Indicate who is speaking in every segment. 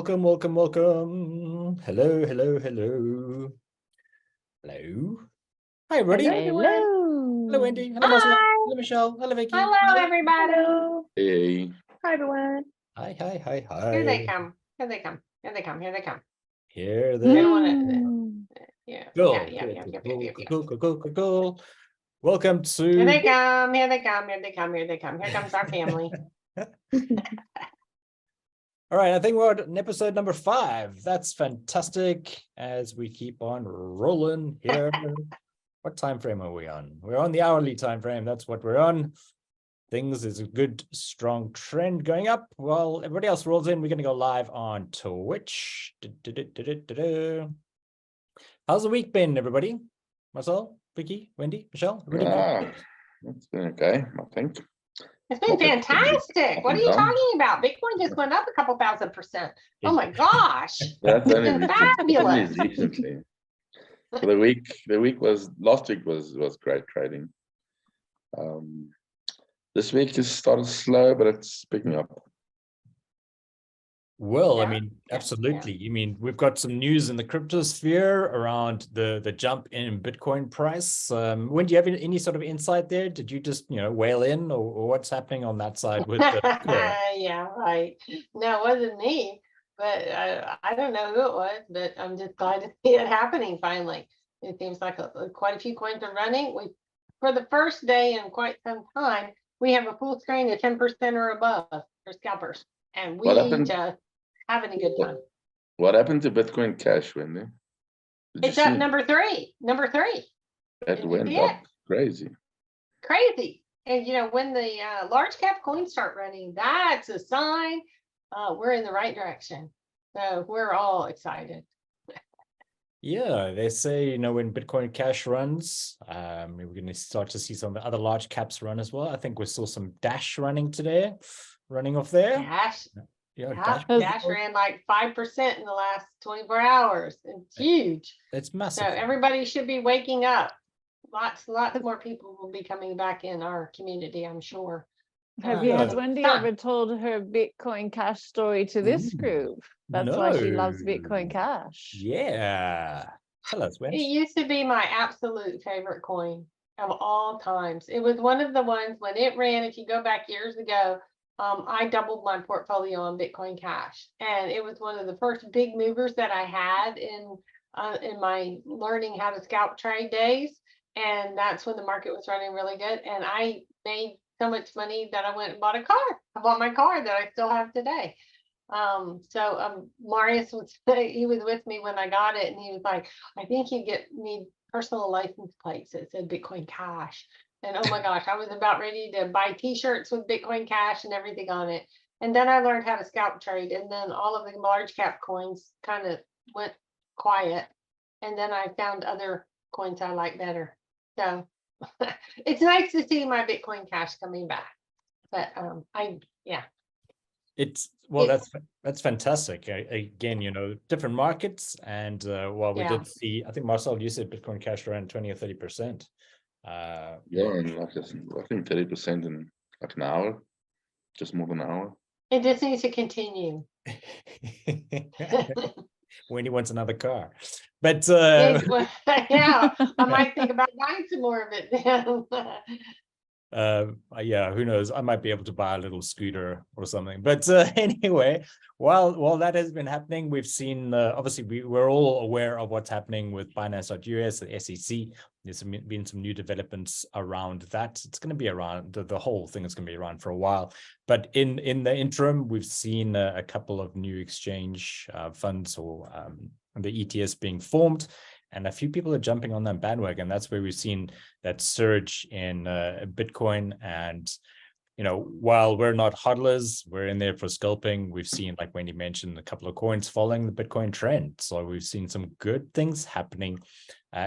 Speaker 1: welcome. Hello. Hi, everybody. Hello, Wendy. Hello, Marcell. Hello, Michelle. Hello, Vikki.
Speaker 2: Hello, everybody.
Speaker 3: Hello.
Speaker 4: Hey.
Speaker 3: Hi, everyone.
Speaker 1: Hi.
Speaker 2: Here they come. Here they come.
Speaker 1: Here they
Speaker 2: I don't want to. Yeah.
Speaker 1: go. Cool. Welcome to.
Speaker 2: Here they come. Here comes our family.
Speaker 1: All right, I think we're on episode number 5. That's fantastic as we keep on rolling here. What time frame are we on? We're on the hourly time frame. That's what we're on. Things is a good, strong trend going up. While everybody else rolls in, we're going to go live on Twitch. How's the week been, everybody? Marcell, Vikki, Wendy, Michelle?
Speaker 4: It's been okay, I think.
Speaker 2: It's been fantastic. What are you talking about? Bitcoin just went up a couple $1,000%. Oh my gosh.
Speaker 4: That's
Speaker 2: It's been fabulous.
Speaker 4: recently. So last week was great trading. This week just started slow, but it's picking up.
Speaker 1: Well,
Speaker 2: Yeah.
Speaker 1: I mean, absolutely. I mean, we've got some news in the crypto sphere around the jump in Bitcoin price. When do you have any sort of insight there? Did you just, whale in or what's happening on that side with the
Speaker 2: Yeah, right. No, it wasn't me, but I don't know who it was, but I'm just glad to see it happening finally. It seems like quite a few coins are running. For the first day in quite some time, we have a full screen of 10% or above for scalpers, and we just having a good time.
Speaker 4: What happened to Bitcoin Cash, Wendy?
Speaker 2: It's up number 3.
Speaker 4: It went up crazy. And when the large cap coins start running, that's a sign we're in the right direction. So we're all excited.
Speaker 1: Yeah, they say, when Bitcoin Cash runs, we're going to start to see some of the other large caps run as well. I think we saw some Dash running today, running off there.
Speaker 2: Dash.
Speaker 1: Yeah,
Speaker 2: Dash ran like 5% in the last 24 hours. It's huge.
Speaker 1: It's massive.
Speaker 2: So everybody should be waking up. Lots more people will be coming back in our community, I'm sure.
Speaker 3: Has Wendy ever told her Bitcoin Cash story to this group? That's why she loves Bitcoin Cash.
Speaker 1: Yeah. Tell us, Wendy.
Speaker 2: It used to be my absolute favorite coin of all times. It was one of the ones when it ran, if you go back years ago, I doubled my portfolio on Bitcoin Cash. And it was one of the first big movers that I had in my learning how to scalp trade days. And that's when the market was running really good. And I made so much money that I went and bought a car. I bought my car that I still have today. Marius was with me when I got it, and he was like, I think you need personal license plates that said Bitcoin Cash. And oh my gosh, I was about ready to buy t-shirts with Bitcoin Cash and everything on it. And then I learned how to scalp trade, and then all of the large cap coins kind of went quiet. And then I found other coins I like better. So it's nice to see my Bitcoin Cash coming back. But
Speaker 1: that's fantastic. Again, different markets, and we did see, I think Marcell, you said Bitcoin Cash around 20 or 30%.
Speaker 4: And I think 30% in like an hour, just more than an hour.
Speaker 2: It just needs to continue.
Speaker 1: Wendy wants another car, but
Speaker 2: I might think about buying some more of it.
Speaker 1: Who knows? I might be able to buy a little scooter or something. But anyway, while that has been happening, we've seen obviously we're all aware of what's happening with Binance.US, the SEC. There's been some new developments around that. It's going to be around, the whole thing is going to be around for a while. But in the interim, we've seen a couple of new exchange funds or the ETS being formed. And a few people are jumping on that bandwagon. That's where we've seen that surge in Bitcoin. And, while we're not hodlers, we're in there for scalping. We've seen, like Wendy mentioned, a couple of coins following the Bitcoin trend. So we've seen some good things happening,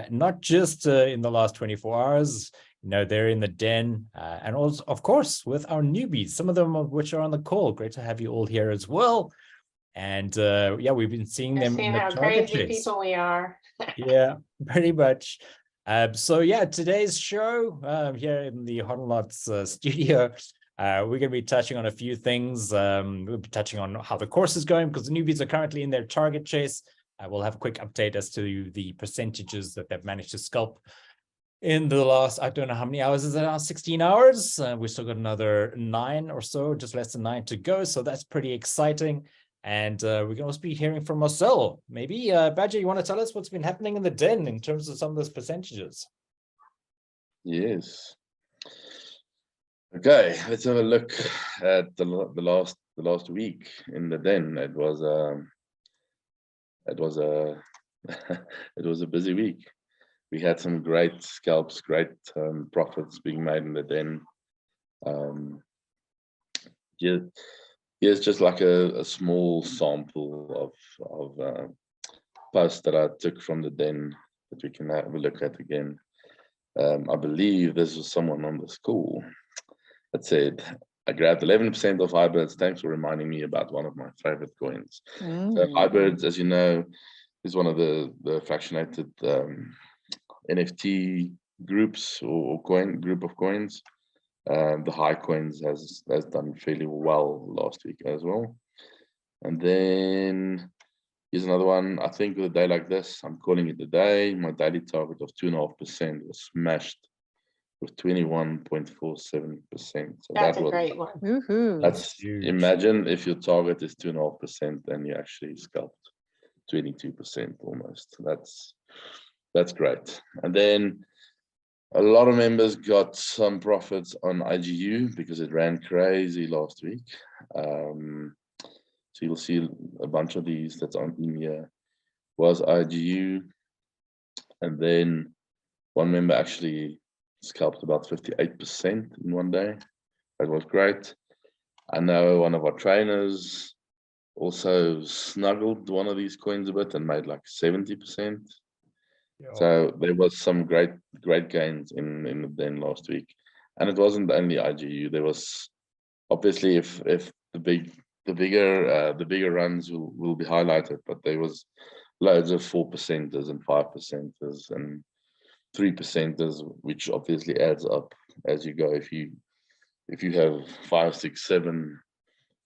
Speaker 1: not just in the last 24 hours. They're in the den. And also, of course, with our newbies, some of them of which are on the call. Great to have you all here as well. And we've been seeing them in the
Speaker 2: how
Speaker 1: target
Speaker 2: crazy
Speaker 1: chase.
Speaker 2: people we are.
Speaker 1: Yeah, pretty much. Today's show here in the Hodlnots studio, We're going to be touching on a few things. We'll be touching on how the course is going because the newbies are currently in their target chase. We'll have a quick update as to the percentages that they've managed to scalp in the last, I don't know how many hours is it now, 16 hours. We've still got another 9 or so, just less than 9 to go. So that's pretty exciting. And we're going to also be hearing from Marcell. Maybe, Badger, you want to tell us what's been happening in the den in terms of some of those percentages?
Speaker 4: Yes. Okay, let's have a look at the last week in the den. It was it was a busy week. We had some great scalps, great profits being made in the den. Here's just like a small sample of posts that I took from the den that we can have a look at again. I believe this was someone on the school that said, I grabbed 11% of hybrids. Thanks for reminding me about one of my favorite coins. So hybrids, as you know, is one of the fractionated NFT groups or group of coins. The high coins has done fairly well last week as well. And then here's another one. I think with a day like this, I'm calling it a day. My daily target of 2.5% was smashed with 21.47%. So
Speaker 2: that's a great one.
Speaker 4: That's huge. Imagine if your target is 2.5% and you actually scalped 22% almost. That's great. And then a lot of members got some profits on IGU because it ran crazy last week. So you'll see a bunch of these that's on in here was IGU. And then one member actually scalped about 58% in one day. That was great. I know one of our trainers also snuggled one of these coins a bit and made like 70%. So there was some great gains in the den last week, and it wasn't only IGU. There was obviously if the bigger runs will be highlighted, but there was loads of 4%ers and 5%ers and 3%ers, which obviously adds up as you go. If you have 5, 6, 7,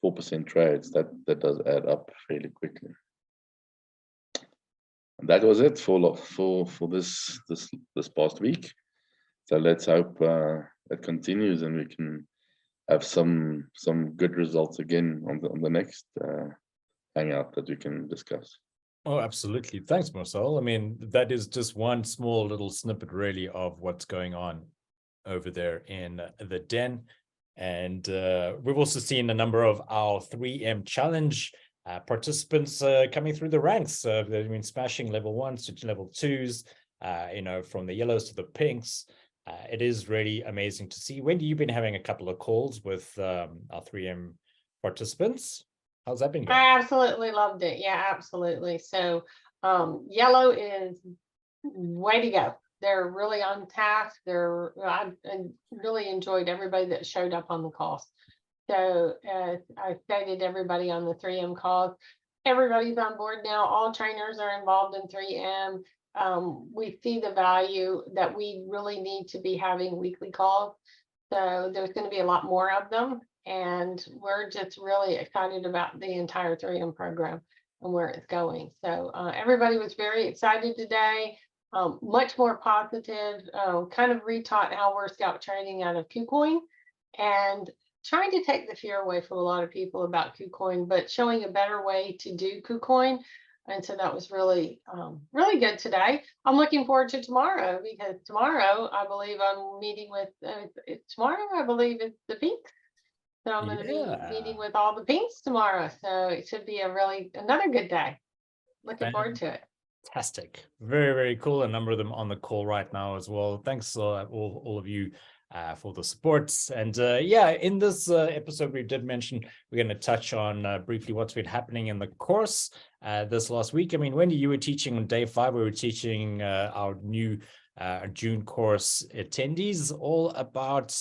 Speaker 4: 4% trades, that does add up fairly quickly. And that was it for this past week. So let's hope it continues and we can have some good results again on the next hangout that we can discuss.
Speaker 1: Oh, absolutely. Thanks, Marcell. I mean, that is just one small little snippet really of what's going on over there in the den. And we've also seen a number of our 3M challenge participants coming through the ranks. They've been smashing level 1s to level 2s, from the yellows to the pinks. It is really amazing to see. Wendy, you've been having a couple of calls with our 3M participants. How's that been going?
Speaker 2: I absolutely loved it. Yeah, absolutely. So yellow is way to go. They're really on task. I really enjoyed everybody that showed up on the calls. So I stated everybody on the 3M calls. Everybody's on board now. All trainers are involved in 3M. We see the value that we really need to be having weekly calls. So there's going to be a lot more of them. And we're just really excited about the entire 3M program and where it's going. So everybody was very excited today. Much more positive, kind of retaught how we're scalp trading out of KuCoin and trying to take the fear away from a lot of people about KuCoin, but showing a better way to do KuCoin. And so that was really, really good today. I'm looking forward to tomorrow because tomorrow I believe I'm meeting with, tomorrow I believe it's the Pinks. So I'm going to be meeting with all the Pinks tomorrow. So it should be another good day. Looking forward to it.
Speaker 1: Fantastic. Very, very cool. A number of them on the call right now as well. Thanks all of you for the support. And in this episode, we did mention we're going to touch on briefly what's been happening in the course this last week. I mean, Wendy, you were teaching on day 5. We were teaching our new June course attendees all about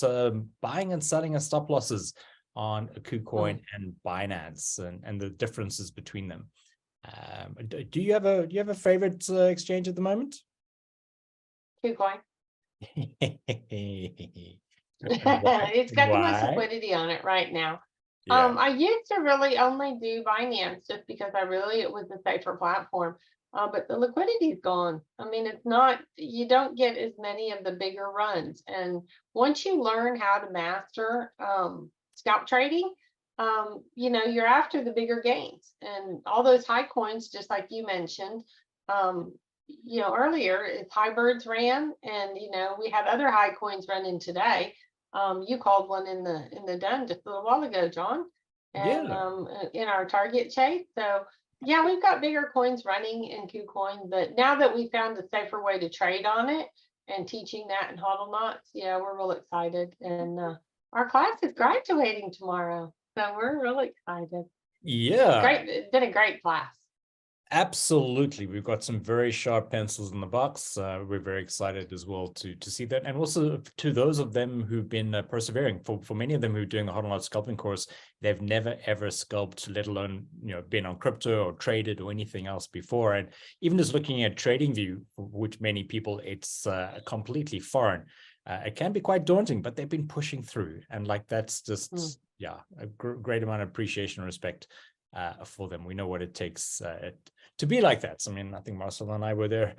Speaker 1: buying and selling and stop losses on KuCoin and Binance and the differences between them. Do you have a favorite exchange at the moment?
Speaker 2: KuCoin. It's got the most
Speaker 1: Why?
Speaker 2: liquidity on it right now.
Speaker 1: Yeah.
Speaker 2: I used to really only do Binance just because it was a safer platform. But the liquidity is gone. I mean, it's not, you don't get as many of the bigger runs. And once you learn how to master scalp trading, you're after the bigger gains and all those high coins, just like you mentioned, earlier, it's high birds ran, and we had other high coins running today. You called one in the done just a little while ago, John, and in our target chase. So yeah, we've got bigger coins running in KuCoin, but now that we found a safer way to trade on it and teaching that in Hodlnots, yeah, we're real excited. And our class is graduating tomorrow, so we're really excited.
Speaker 1: Yeah.
Speaker 2: Great, it's been a great class.
Speaker 1: Absolutely. We've got some very sharp pencils in the box. We're very excited as well to see that. And also to those of them who've been persevering, for many of them who are doing the Hodlnots scalping course, they've never ever scalped, let alone, been on crypto or traded or anything else before. And even just looking at Tradingview, which many people, it's completely foreign. It can be quite daunting, but they've been pushing through. And that's just, a great amount of appreciation and respect for them. We know what it takes to be like that. So, I mean, I think Marcell and I were there,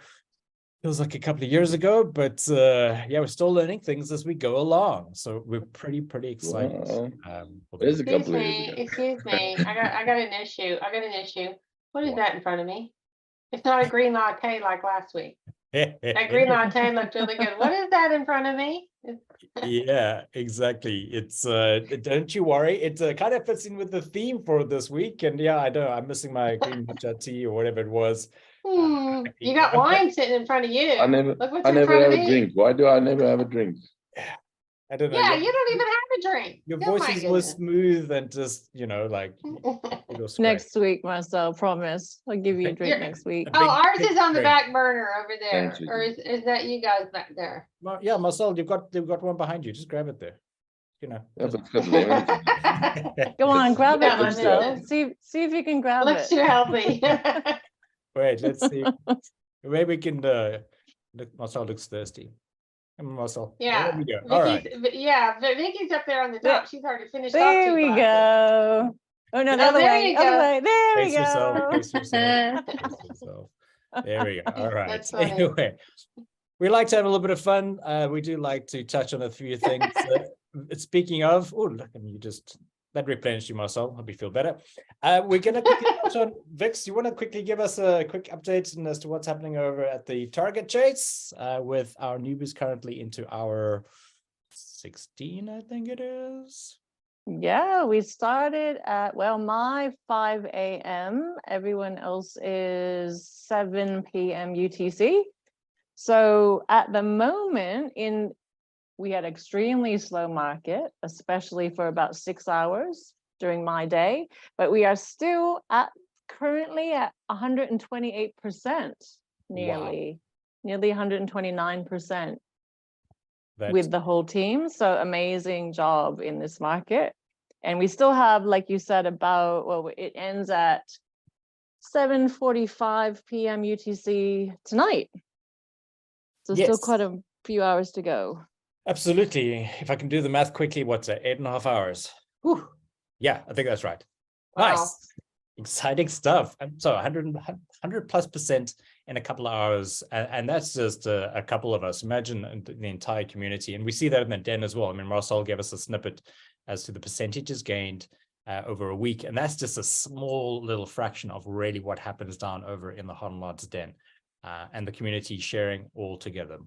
Speaker 1: feels like a couple of years ago, but we're still learning things as we go along. So we're pretty excited.
Speaker 2: Excuse me. I got an issue. What is that in front of me? It's not a green latte like last week. That green latte looked really good. What is that in front of me?
Speaker 1: Yeah, exactly. It's don't you worry. It kind of fits in with the theme for this week. And yeah, I know I'm missing my green matcha tea or whatever it was.
Speaker 2: You got wine sitting in front of you.
Speaker 4: I never have a drink. Why do I never have a drink?
Speaker 1: I don't know.
Speaker 2: Yeah, you don't even have a drink.
Speaker 1: Your voices were smooth and just,
Speaker 3: Next week, Marcell, promise. I'll give you a drink next week.
Speaker 2: Ours is on the back burner over there. Or is that you guys back there?
Speaker 1: Well, yeah, Marcell, you've got one behind you. Just grab it there.
Speaker 4: Yeah, but it's got lemon.
Speaker 3: Go on, grab it, Marcell. See if you can grab it.
Speaker 2: Looks too healthy.
Speaker 1: Wait, let's see. Maybe we can Marcell looks thirsty. Marcell.
Speaker 2: Yeah.
Speaker 1: There we go. All right.
Speaker 2: Yeah, Vicki's up there on the top. She's already finished.
Speaker 3: There we go. Oh no, the other way. There we go.
Speaker 1: Pace yourself. There we go. All right. Anyway, we like to have a little bit of fun. We do like to touch on a few things. Speaking of, look, that replenished you, Marcell. Hope you feel better. We're going to quickly touch on Vix. You want to quickly give us a quick update as to what's happening over at the target chase with our newbies currently into our 16, I think it is.
Speaker 3: Yeah, we started at, my 5 a.m. Everyone else is 7 p.m. UTC. So at the moment, we had extremely slow market, especially for about 6 hours during my day, but we are still currently at 128%, nearly 129% with the whole team. So amazing job in this market. And we still have, like you said, it ends at 7:45 p.m. UTC tonight. So still quite a few hours to go.
Speaker 1: Absolutely. If I can do the math quickly, what's it? 8.5 hours. Whew. Yeah, I think that's right.
Speaker 2: Wow.
Speaker 1: Nice. Exciting stuff. So 100+% in a couple of hours. And that's just a couple of us. Imagine the entire community. And we see that in the den as well. I mean, Marcell gave us a snippet as to the percentages gained over a week. And that's just a small little fraction of really what happens down over in the Hodlnots den and the community sharing all together.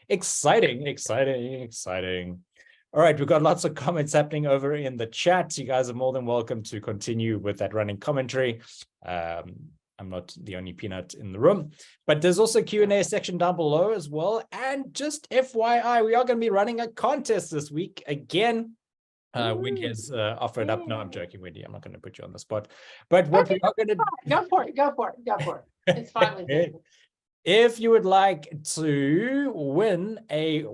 Speaker 1: Exciting. All right, we've got lots of comments happening over in the chat. You guys are more than welcome to continue with that running commentary. I'm not the only peanut in the room, but there's also a Q&A section down below as well. And just FYI, we are going to be running a contest this week again. Wendy has offered up. No, I'm joking, Wendy. I'm not going to put you on the spot. But what we are going to
Speaker 2: go for it. It's fine with me.
Speaker 1: If you would like to win a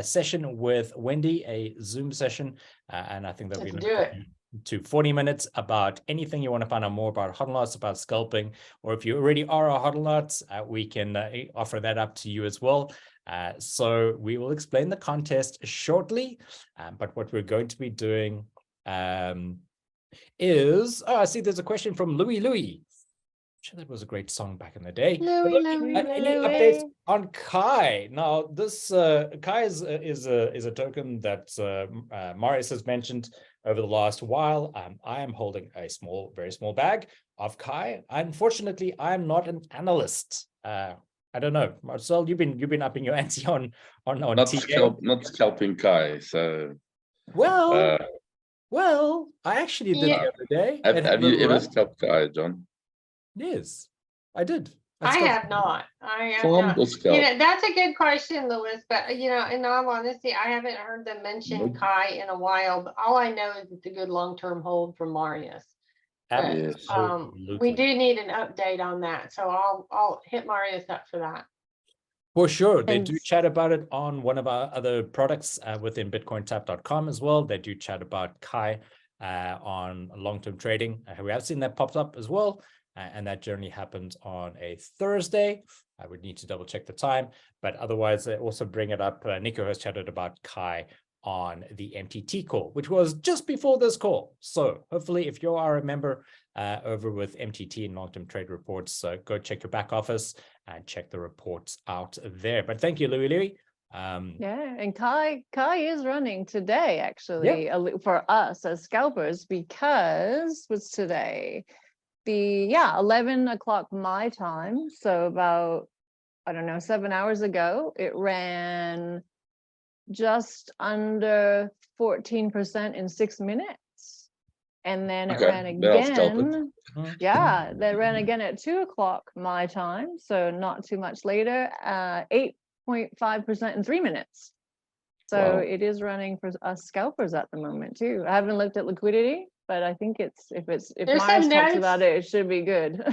Speaker 1: session with Wendy, a Zoom session, and I think that'll be to 40 minutes about anything you want to find out more about Hodlnots, about scalping, or if you already are a Hodlnots, we can offer that up to you as well. So we will explain the contest shortly, but what we're going to be doing is, I see there's a question from Louis. I'm sure that was a great song back in the day. Any updates on Kai? Now, this Kai is a token that Marius has mentioned over the last while. I am holding a very small bag of Kai. Unfortunately, I'm not an analyst. I don't know, Marcell. You've been upping your ante on
Speaker 4: not scalping Kai. So
Speaker 1: well, I actually did the other day.
Speaker 4: Have you ever scalped Kai, Jon?
Speaker 1: Yes, I did.
Speaker 2: I have not. You know, that's a good question, Louis. But you know, in all honesty, I haven't heard them mention Kai in a while. But all I know is it's a good long-term hold from Marius. But, we do need an update on that, so I'll hit Marius up for that.
Speaker 1: For sure, they do chat about it on one of our other products within BitcoinTap.com as well. They do chat about Kai on long-term trading. We have seen that popped up as well. And that generally happens on a Thursday. I would need to double check the time, but otherwise they also bring it up. Nico has chatted about Kai on the MTT call, which was just before this call. So hopefully if you are a member over with MTT and long-term trade reports, go check your back office and check the reports out there. But thank you, Louis.
Speaker 3: Yeah, and Kai is running today, actually, for us as scalpers, because what's today? 11 o'clock my time, so about, I don't know, 7 hours ago, it ran just under 14% in 6 minutes, and then it ran again. That ran again at 2 o'clock my time, so not too much later, 8.5% in 3 minutes. So it is running for us scalpers at the moment too. I haven't looked at liquidity, but I think if Marius talks about it, it should be good.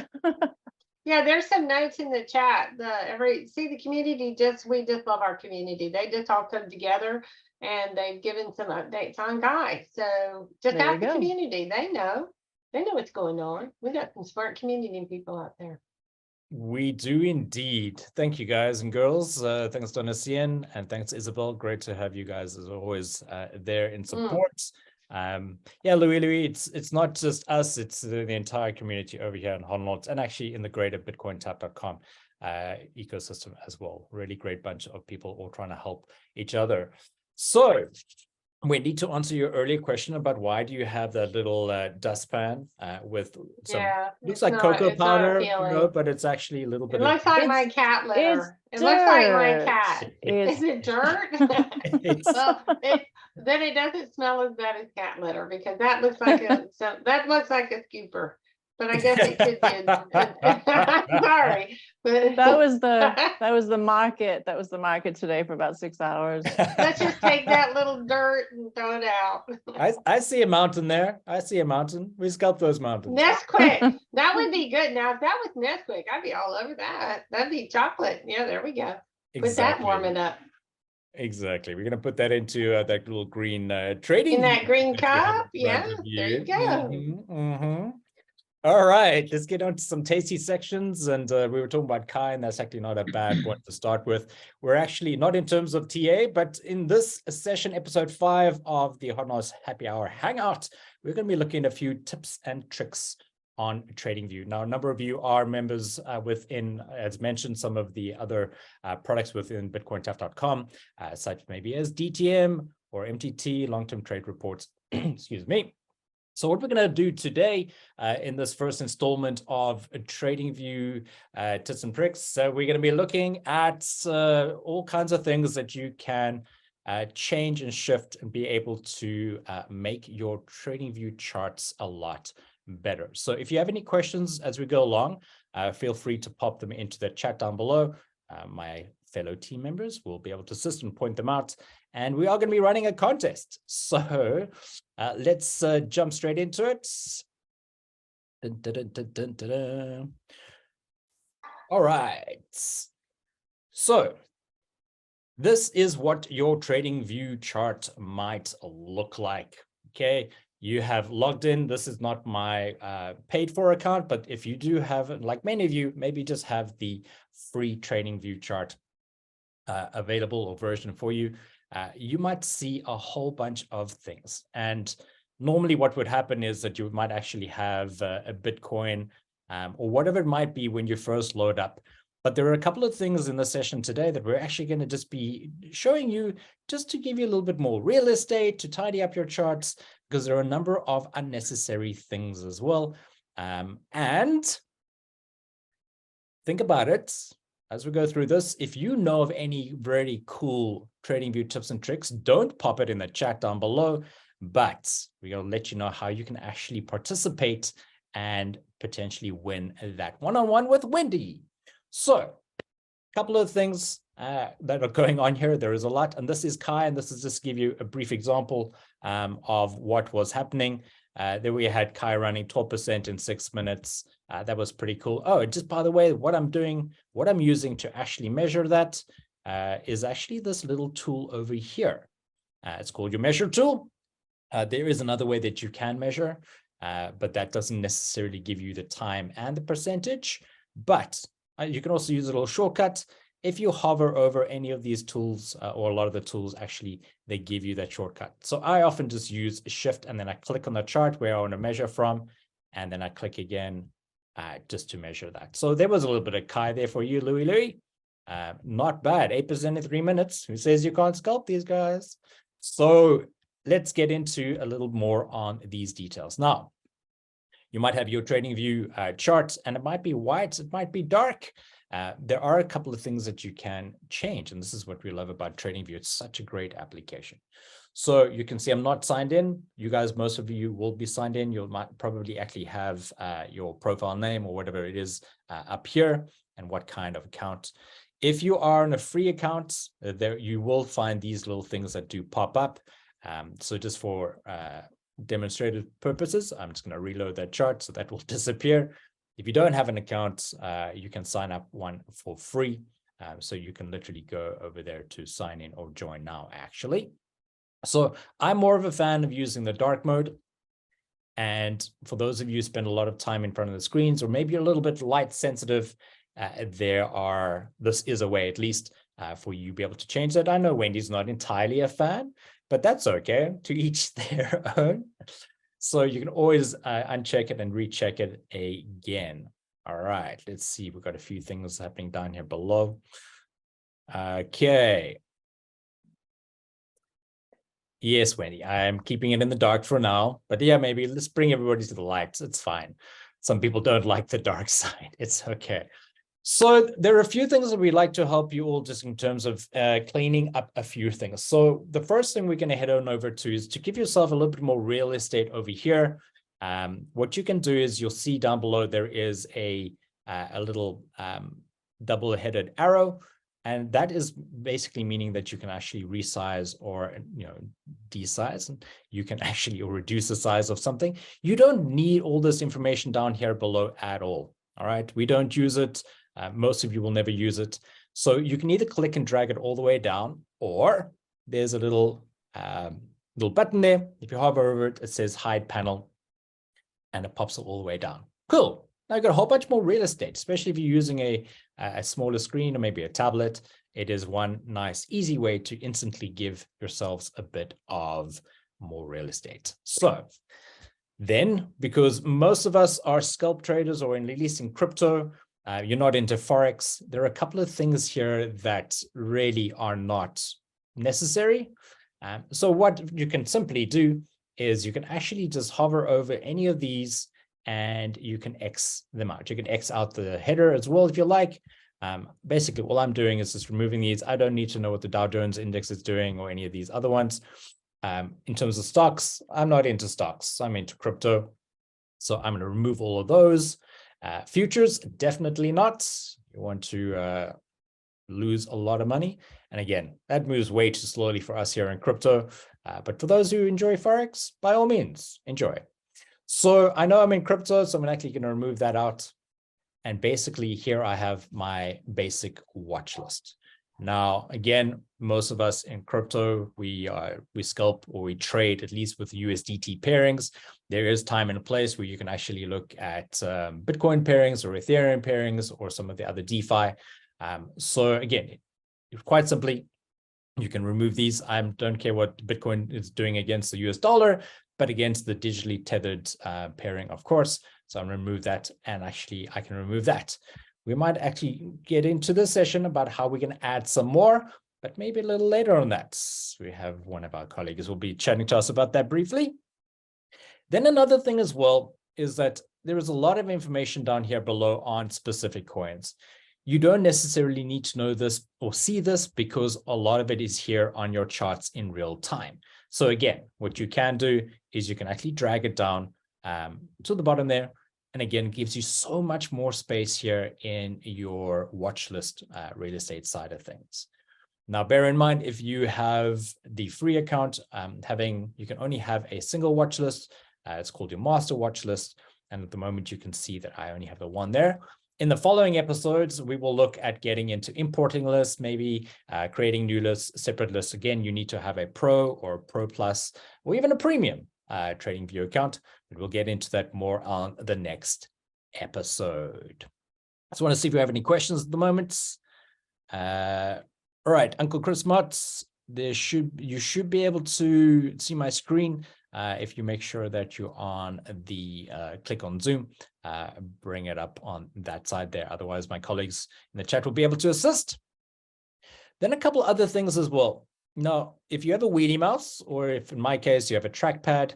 Speaker 2: Yeah, there's some notes in the chat. The community we just love our community. They just all come together and they've given some updates on Kai. So just ask the community. They know what's going on. We got some smart community people out there.
Speaker 1: We do indeed. Thank you, guys and girls. Thanks, Donatien, and thanks, Isabel. Great to have you guys as always there in support. Louis, it's not just us, it's the entire community over here in Hodlnots and actually in the greater BitcoinTap.com ecosystem as well. Really great bunch of people all trying to help each other. So Wendy, to answer your earlier question about why do you have that little dustpan with some looks like cocoa powder, but it's actually a little bit.
Speaker 2: It looks like my cat litter. It looks like my cat. Is it dirt? Then it doesn't smell as bad as cat litter, because that looks like a scooper. But I guess it could be. Sorry.
Speaker 3: That was the market. That was the market today for about 6 hours.
Speaker 2: Let's just take that little dirt and throw it out.
Speaker 1: I see a mountain there. I see a mountain. We scalp those mountains.
Speaker 2: Nesquik. That would be good. Now, if that was Nesquik, I'd be all over that. That'd be chocolate. Yeah, there we go. Put that warming up.
Speaker 1: Exactly. We're going to put that into that little green trading.
Speaker 2: In that green cup. Yeah, there you go.
Speaker 1: All right, let's get on to some tasty sections. And we were talking about Kai, and that's actually not a bad one to start with. We're actually not in terms of TA, but in this session, episode 5 of the Hodlnots Happy Hour Hangout, we're going to be looking at a few tips and tricks on Tradingview. Now, a number of you are members within, as mentioned, some of the other products within BitcoinTap.com, such maybe as DTM or MTT, long-term trade reports, excuse me. So what we're going to do today in this first installment of Tradingview tips and tricks, so we're going to be looking at all kinds of things that you can change and shift and be able to make your Tradingview charts a lot better. So if you have any questions as we go along, feel free to pop them into the chat down below. My fellow team members will be able to assist and point them out. And we are going to be running a contest. So let's jump straight into it. Dun, dun, dun, dun, dun, dun, dun. All right. So this is what your Tradingview chart might look like. Okay. You have logged in. This is not my paid for account, but if you do have, like many of you, maybe just have the free Tradingview chart available or version for you, you might see a whole bunch of things. And normally what would happen is that you might actually have a Bitcoin or whatever it might be when you first load up. But there are a couple of things in the session today that we're actually going to just be showing you just to give you a little bit more real estate, to tidy up your charts, because there are a number of unnecessary things as well. And think about it as we go through this. If you know of any very cool TradingView tips and tricks, don't pop it in the chat down below, but we're going to let you know how you can actually participate and potentially win that one-on-one with Wendy. So a couple of things that are going on here. There is a lot, and this is Kai, and this is just to give you a brief example of what was happening. There we had Kai running 12% in 6 minutes. That was pretty cool. Oh, just by the way, what I'm using to actually measure that is actually this little tool over here. It's called your measure tool. There is another way that you can measure, but that doesn't necessarily give you the time and the percentage. But you can also use a little shortcut. If you hover over any of these tools, or a lot of the tools, actually, they give you that shortcut. So I often just use Shift, and then I click on the chart where I want to measure from, and then I click again just to measure that. So there was a little bit of Kai there for you, Louis. Not bad, 8% in 3 minutes. Who says you can't scalp these guys? So let's get into a little more on these details. Now, you might have your TradingView chart, and it might be white, it might be dark. There are a couple of things that you can change, and this is what we love about TradingView. It's such a great application. So you can see I'm not signed in. You guys, most of you will be signed in. You might probably actually have your profile name or whatever it is up here, and what kind of account. If you are on a free account, there you will find these little things that do pop up. So just for demonstrative purposes, I'm just going to reload that chart, so that will disappear. If you don't have an account, you can sign up one for free. So you can literally go over there to sign in or join now, actually. So I'm more of a fan of using the dark mode. And for those of you who spend a lot of time in front of the screens, or maybe you're a little bit light sensitive, this is a way, at least, for you to be able to change that. I know Wendy's not entirely a fan, but that's okay, to each their own. So you can always uncheck it and recheck it again. All right, let's see. We've got a few things happening down here below. Okay. Yes, Wendy, I'm keeping it in the dark for now, but yeah, maybe let's bring everybody to the light. It's fine. Some people don't like the dark side. It's okay. So there are a few things that we'd like to help you all just in terms of cleaning up a few things. So the first thing we're going to head on over to is to give yourself a little bit more real estate over here. What you can do is you'll see down below there is a little double-headed arrow, and that is basically meaning that you can actually resize or desize. You can actually reduce the size of something. You don't need all this information down here below at all. All right, we don't use it. Most of you will never use it. So you can either click and drag it all the way down, or there's a little button there. If you hover over it, it says hide panel, and it pops it all the way down. Cool. Now you've got a whole bunch more real estate, especially if you're using a smaller screen or maybe a tablet. It is one nice, easy way to instantly give yourselves a bit of more real estate. So then, because most of us are scalp traders, or at least in crypto, you're not into Forex, there are a couple of things here that really are not necessary. So what you can simply do is you can actually just hover over any of these and you can X them out. You can X out the header as well if you like. Basically, all I'm doing is just removing these. I don't need to know what the Dow Jones index is doing or any of these other ones. In terms of stocks, I'm not into stocks. I'm into crypto. So I'm going to remove all of those. Futures, definitely not. You want to lose a lot of money. And again, that moves way too slowly for us here in crypto. But for those who enjoy Forex, by all means, enjoy. So I know I'm in crypto, so I'm actually going to remove that out. And basically here I have my basic watch list. Now, again, most of us in crypto, we scalp or we trade at least with USDT pairings. There is time and a place where you can actually look at Bitcoin pairings or Ethereum pairings or some of the other DeFi. So again, quite simply, you can remove these. I don't care what Bitcoin is doing against the US dollar, but against the digitally tethered pairing, of course. So I'm going to remove that, and actually I can remove that. We might actually get into this session about how we can add some more, but maybe a little later on that. We have one of our colleagues who will be chatting to us about that briefly. Then another thing as well is that there is a lot of information down here below on specific coins. You don't necessarily need to know this or see this because a lot of it is here on your charts in real time. So again, what you can do is you can actually drag it down to the bottom there. And again, it gives you so much more space here in your watch list real estate side of things. Now, bear in mind, if you have the free account, you can only have a single watch list. It's called your master watch list. And at the moment, you can see that I only have the one there. In the following episodes, we will look at getting into importing lists, maybe creating new lists, separate lists. Again, you need to have a Pro or Pro Plus, or even a premium Tradingview account. But we'll get into that more on the next episode. I just want to see if you have any questions at the moment. All right, Uncle Chris Motts, you should be able to see my screen. If you make sure that you're on the click on Zoom, bring it up on that side there. Otherwise, my colleagues in the chat will be able to assist. Then a couple other things as well. Now, if you have a wheelie mouse, or if in my case, you have a trackpad,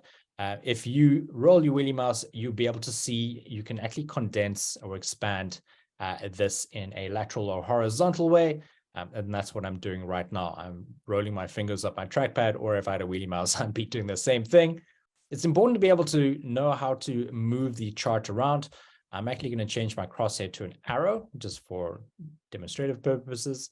Speaker 1: if you roll your wheelie mouse, you'll be able to see, you can actually condense or expand this in a lateral or horizontal way. And that's what I'm doing right now. I'm rolling my fingers up my trackpad, or if I had a wheelie mouse, I'd be doing the same thing. It's important to be able to know how to move the chart around. I'm actually going to change my crosshair to an arrow just for demonstrative purposes.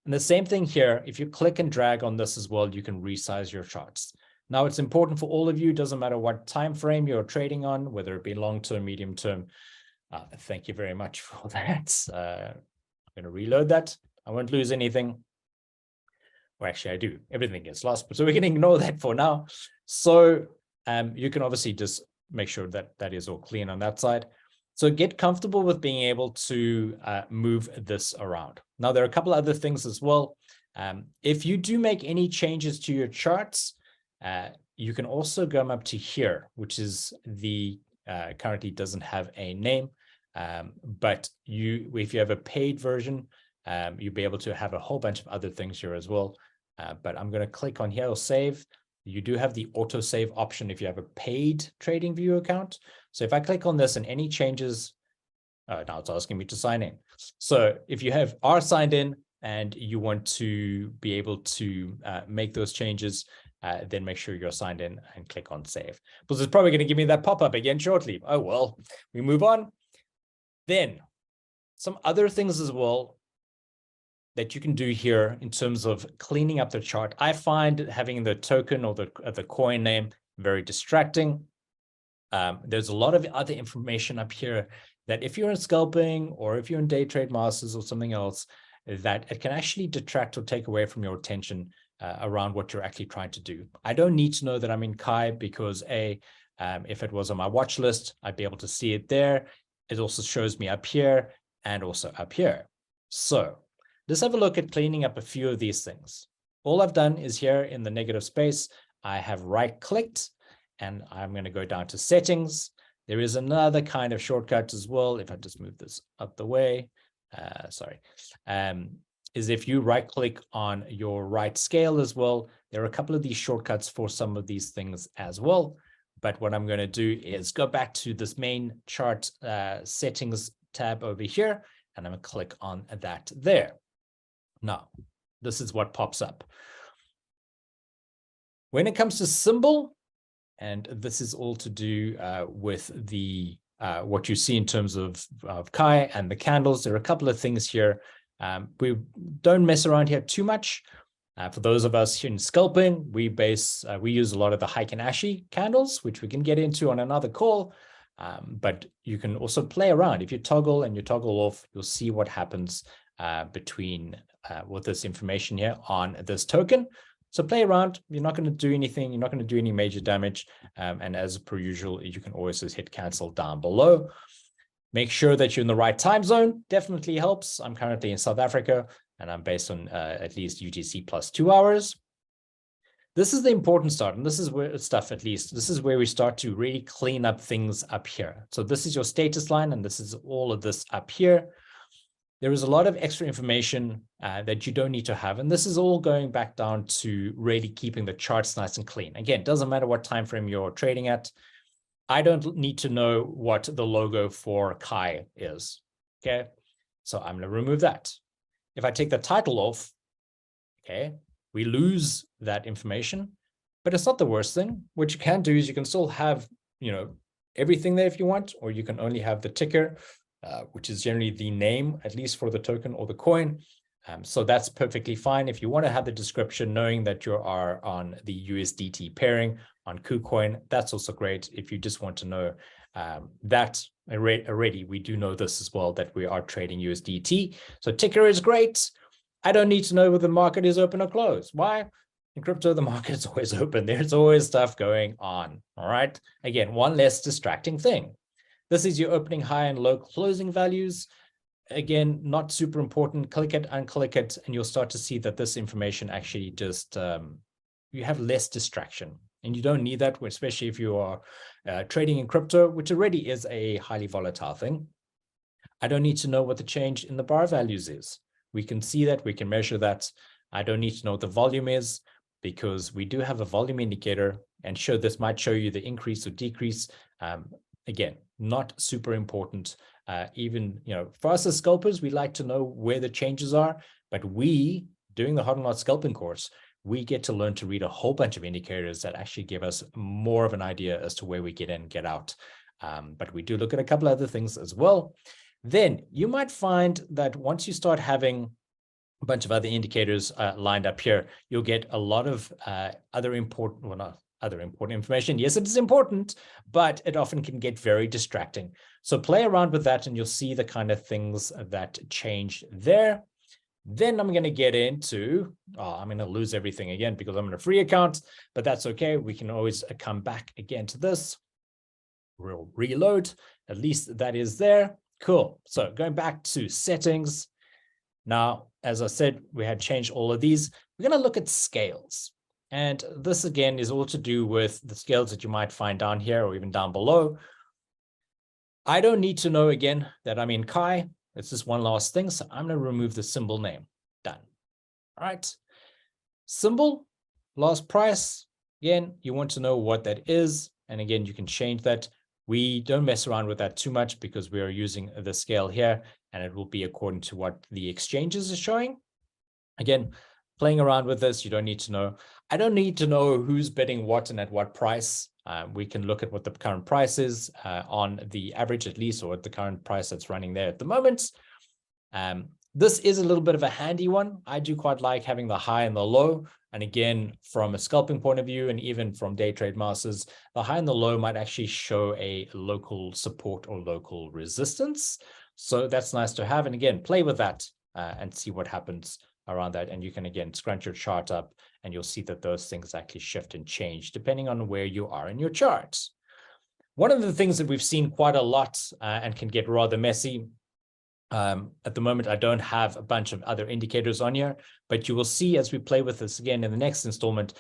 Speaker 1: And the same thing here, if you click and drag on this as well, you can resize your charts. Now, it's important for all of you, doesn't matter what time frame you're trading on, whether it be long-term, medium-term. Thank you very much for that. I'm going to reload that. I won't lose anything. Well, actually, I do. Everything gets lost, so we can ignore that for now. So you can obviously just make sure that that is all clean on that side. So get comfortable with being able to move this around. Now, there are a couple other things as well. If you do make any changes to your charts, you can also go up to here, which is the currently doesn't have a name, but if you have a paid version, you'll be able to have a whole bunch of other things here as well. But I'm going to click on here or save. You do have the auto save option if you have a paid Tradingview account. So if I click on this and any changes, now it's asking me to sign in. So if you are signed in and you want to be able to make those changes, then make sure you're signed in and click on save. Because it's probably going to give me that pop-up again shortly. Oh, well, we move on. Then some other things as well that you can do here in terms of cleaning up the chart. I find having the token or the coin name very distracting. There's a lot of other information up here that if you're in scalping or if you're in day trade masters or something else, that it can actually detract or take away from your attention around what you're actually trying to do. I don't need to know that I'm in Kai because if it was on my watch list, I'd be able to see it there. It also shows me up here and also up here. So let's have a look at cleaning up a few of these things. All I've done is here in the negative space, I have right-clicked and I'm going to go down to settings. There is another kind of shortcut as well. If I just move this up the way, is if you right-click on your right scale as well. There are a couple of these shortcuts for some of these things as well. But what I'm going to do is go back to this main chart settings tab over here, and I'm going to click on that there. Now, this is what pops up. When it comes to symbol, and this is all to do with the what you see in terms of Kai and the candles. There are a couple of things here. We don't mess around here too much. For those of us here in scalping, we use a lot of the Heiken Ashi candles, which we can get into on another call. But you can also play around. If you toggle and you toggle off, you'll see what happens with this information here on this token. So play around. You're not going to do anything. You're not going to do any major damage. And as per usual, you can always just hit cancel down below. Make sure that you're in the right time zone. Definitely helps. I'm currently in South Africa. and I'm based on at least UTC plus 2 hours. This is the important start, and this is where this is where we start to really clean up things up here. So this is your status line, and this is all of this up here. There is a lot of extra information that you don't need to have. And this is all going back down to really keeping the charts nice and clean. Again, it doesn't matter what time frame you're trading at. I don't need to know what the logo for Kai is. Okay, so I'm going to remove that. If I take the title off, okay, we lose that information, but it's not the worst thing. What you can do is you can still have, everything there if you want, or you can only have the ticker, which is generally the name, at least for the token or the coin. So that's perfectly fine. If you want to have the description knowing that you are on the USDT pairing on KuCoin, that's also great. If you just want to know that already, we do know this as well, that we are trading USDT. So ticker is great. I don't need to know whether the market is open or closed. Why? In crypto, the market's always open. There's always stuff going on. All right. Again, one less distracting thing. This is your opening high and low closing values. Again, not super important. Click it, unclick it, and you'll start to see that this information actually just, you have less distraction. And you don't need that, especially if you are trading in crypto, which already is a highly volatile thing. I don't need to know what the change in the bar values is. We can see that, we can measure that. I don't need to know what the volume is, because we do have a volume indicator, and this might show you the increase or decrease. Again, not super important. Even, for us as scalpers, we like to know where the changes are, but doing the Hodlnots scalping course, we get to learn to read a whole bunch of indicators that actually give us more of an idea as to where we get in, get out. But we do look at a couple other things as well. Then you might find that once you start having a bunch of other indicators lined up here, you'll get a lot of other important information. Yes, it is important, but it often can get very distracting. So play around with that and you'll see the kind of things that change there. Then I'm going to get into, I'm going to lose everything again because I'm in a free account, but that's okay. We can always come back again to this. We'll reload. At least that is there. Cool. So going back to settings. Now, as I said, we had changed all of these. We're going to look at scales. And this, again, is all to do with the scales that you might find down here or even down below. I don't need to know, again, that I'm in Kai. It's just one last thing. So I'm going to remove the symbol name. Done. All right. Symbol, last price. Again, you want to know what that is. And again, you can change that. We don't mess around with that too much because we are using the scale here, and it will be according to what the exchanges are showing. Again, playing around with this, you don't need to know. I don't need to know who's bidding what and at what price. We can look at what the current price is on the average at least, or at the current price that's running there at the moment. This is a little bit of a handy one. I do quite like having the high and the low. And again, from a scalping point of view, and even from day trade masters, the high and the low might actually show a local support or local resistance. So that's nice to have. And again, play with that and see what happens around that. And you can, again, scrunch your chart up and you'll see that those things actually shift and change depending on where you are in your charts. One of the things that we've seen quite a lot and can get rather messy. At the moment, I don't have a bunch of other indicators on here, but you will see as we play with this again in the next installment,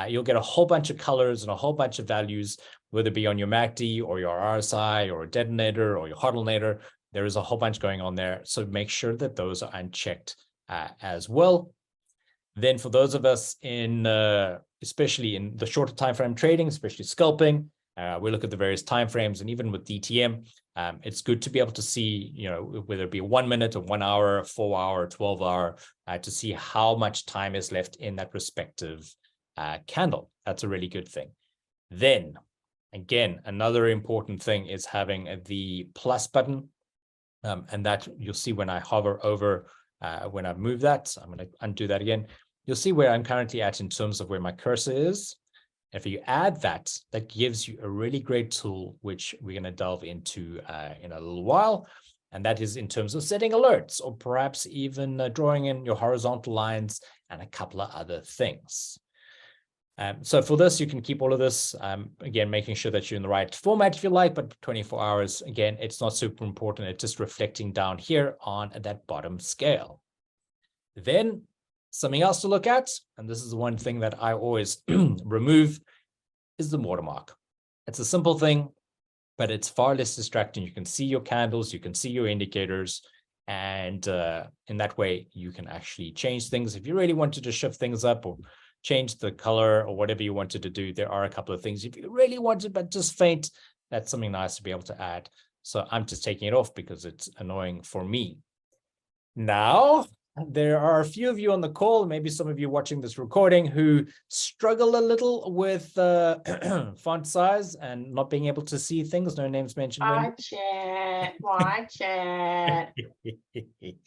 Speaker 1: you'll get a whole bunch of colors and a whole bunch of values, whether it be on your MACD or your RSI or a detonator or your hodlnator. There is a whole bunch going on there. So make sure that those are unchecked as well. Then for those of us in, especially in the shorter time frame trading, especially scalping, we look at the various timeframes, and even with DTM, it's good to be able to see, whether it be 1 minute or 1 hour, 4 hour, 12 hour, to see how much time is left in that respective candle. That's a really good thing. Then, again, another important thing is having the plus button, and that you'll see when I hover over, when I move that. I'm going to undo that again. You'll see where I'm currently at in terms of where my cursor is. If you add that, that gives you a really great tool, which we're going to delve into in a little while. And that is in terms of setting alerts, or perhaps even drawing in your horizontal lines and a couple of other things. So for this, you can keep all of this, again, making sure that you're in the right format if you like, but 24 hours, again, it's not super important. It's just reflecting down here on that bottom scale. Then something else to look at, and this is the one thing that I always remove, is the watermark. It's a simple thing, but it's far less distracting. You can see your candles, you can see your indicators, and in that way, you can actually change things. If you really wanted to shift things up or change the color or whatever you wanted to do, there are a couple of things. If you really wanted, but just faint, that's something nice to be able to add. So I'm just taking it off because it's annoying for me. Now, there are a few of you on the call, maybe some of you watching this recording, who struggle a little with font size and not being able to see things. No names mentioned.
Speaker 2: Watch it.